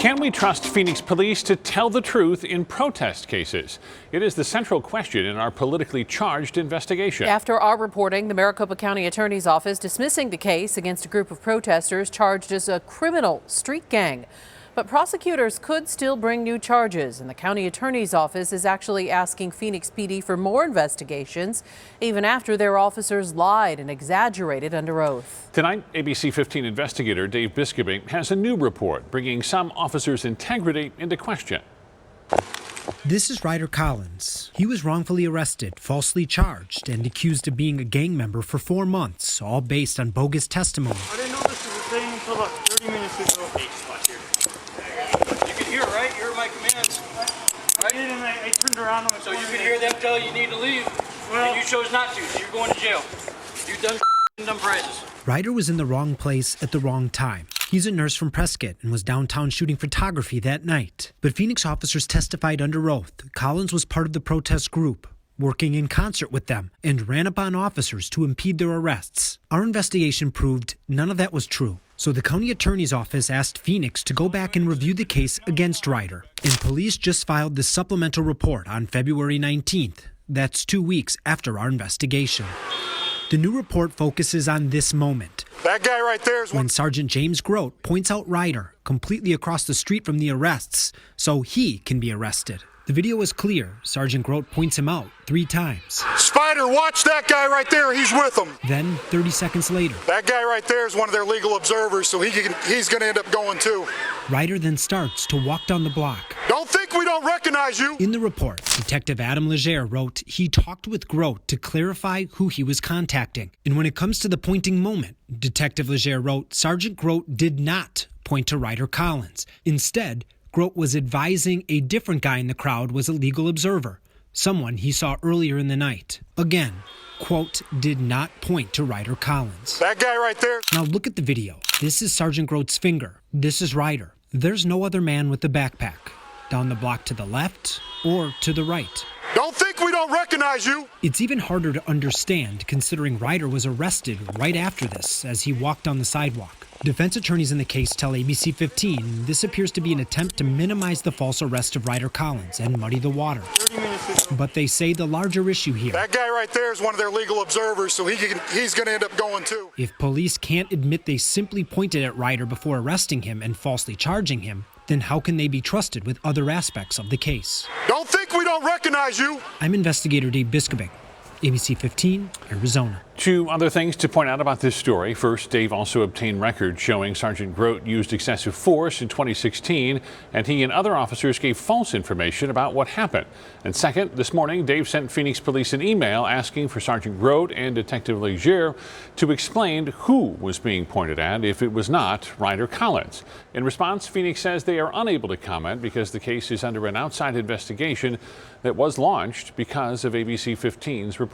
Can we trust Phoenix police to tell the truth in protest cases? It is the central question in our politically charged investigation. After our reporting, the Maricopa County Attorney's Office dismissing the case against a group of protesters charged as a criminal street gang. But prosecutors could still bring new charges, and the county attorney's office is actually asking Phoenix PD for more investigations, even after their officers lied and exaggerated under oath. Tonight, ABC 15 investigator Dave Biscobing has a new report bringing some officers' integrity into question. This is Ryder Collins. He was wrongfully arrested, falsely charged, and accused of being a gang member for 4 months, all based on bogus testimony. I didn't know this was a thing until about 30 minutes ago. You can hear, right? You heard my commands. I did, and I turned around. So you can hear them tell you need to leave, and you chose not to, so you're going to jail. You've done dumb prizes. Ryder was in the wrong place at the wrong time. He's a nurse from Prescott and was downtown shooting photography that night. But Phoenix officers testified under oath Collins was part of the protest group, working in concert with them, and ran up on officers to impede their arrests. Our investigation proved none of that was true. So the county attorney's office asked Phoenix to go back and review the case against Ryder. And police just filed the supplemental report on February 19th. That's 2 weeks after our investigation. The new report focuses on this moment. That guy right there is when Sergeant James Grote points out Ryder completely across the street from the arrests so he can be arrested. The video is clear. Sergeant Grote points him out 3 times. Spider, watch that guy right there. He's with them. Then, 30 seconds later, that guy right there is one of their legal observers, so he's going to end up going too. Ryder then starts to walk down the block. Don't think we don't recognize you. In the report, Detective Adam Legere wrote he talked with Grote to clarify who he was contacting. And when it comes to the pointing moment, Detective Legere wrote Sergeant Grote did not point to Ryder Collins. Instead, Grote was advising a different guy in the crowd was a legal observer, someone he saw earlier in the night. Again, quote, did not point to Ryder Collins. That guy right there. Now look at the video. This is Sergeant Grote's finger. This is Ryder. There's no other man with the backpack. Down the block to the left or to the right. Don't think we don't recognize you. It's even harder to understand considering Ryder was arrested right after this as he walked down the sidewalk. Defense attorneys in the case tell ABC 15 this appears to be an attempt to minimize the false arrest of Ryder Collins and muddy the water. But they say the larger issue here. That guy right there is one of their legal observers, so he's going to end up going too. If police can't admit they simply pointed at Ryder before arresting him and falsely charging him, then how can they be trusted with other aspects of the case? Don't think we don't recognize you. I'm investigator Dave Biscobing, ABC 15, Arizona. 2 other things to point out about this story. First, Dave also obtained records showing Sergeant Grote used excessive force in 2016, and he and other officers gave false information about what happened. And second, this morning, Dave sent Phoenix police an email asking for Sergeant Grote and Detective Legere to explain who was being pointed at if it was not Ryder Collins. In response, Phoenix says they are unable to comment because the case is under an outside investigation that was launched because of ABC 15's report.